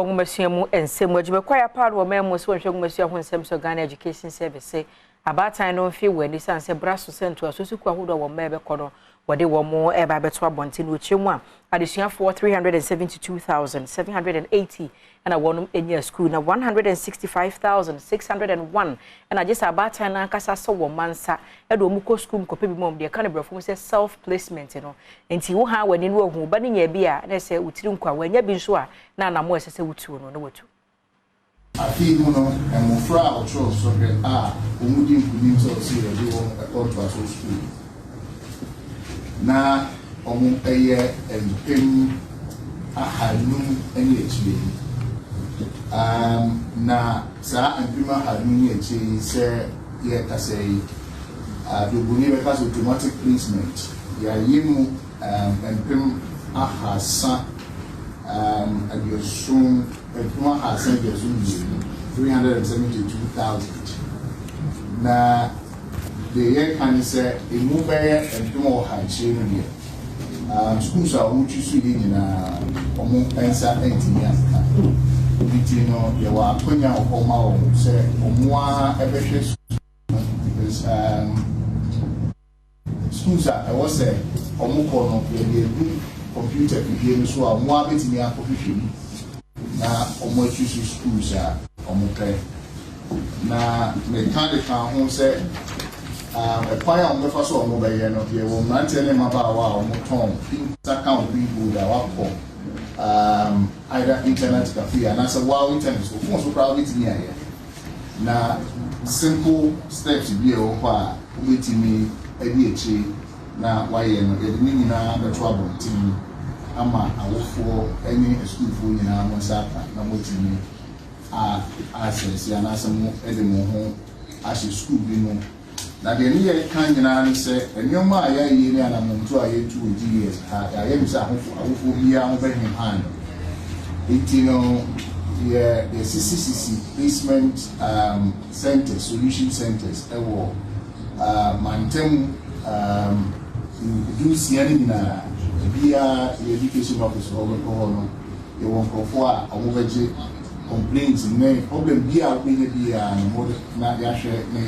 Masiamu and Simo Quite part of Memos when Monsieur when Samson Ghana Education Service. About time no feel when this answer brass sent to a Susuka who were maybe corner, what they were more ever better bontin which you want. Addition for 372,780 and I won in your school now 165,601 and I just about time I casa so mansa Edomuko school copy mom the kind of says self placement, you know, and you how when in work who banning your beer and I say Utinqua when you've been sure now I'm more say Utu no what. I feel no and more fraud or so Umudi Kunimso see a to school. Now, a year and pim I had noon any HB. Na sa and Pima had noon say, yet I say, the Buniva has automatic placement. Ya yimu and pim has son and your soon. Puma has sent your soon 372,000. Now, the year can say a move and Puma had chain here. Schools are which you see in almost answer 18 years. You know, you are putting out Oma, say, Omoa, every because schools are, I was say, Omokono, they do computer games, so I'm more bit in the application. Now, almost use schools are okay. Now, the kind of home said, a fire on the first one over here, not here, will not tell him about our motor, account people that work for either internet cafe and as a wow internet, so most probably to me here. Now, simple steps to be over waiting me a DHA. Now, why you're not getting the trouble team. Ama awofo any school for you na mo sata na mo timi access ya na samu edemo ho as school bi no na de ne kan nyina ne se enyoma aya yi ne ana mo nto aye tu GES ha ya ye bisa awofo bi a mo be him hand itino yeah the CCCC placement center solution centers ewo mantem do see any na the education officer over no you want for a complaints and problem be a no more na ya share na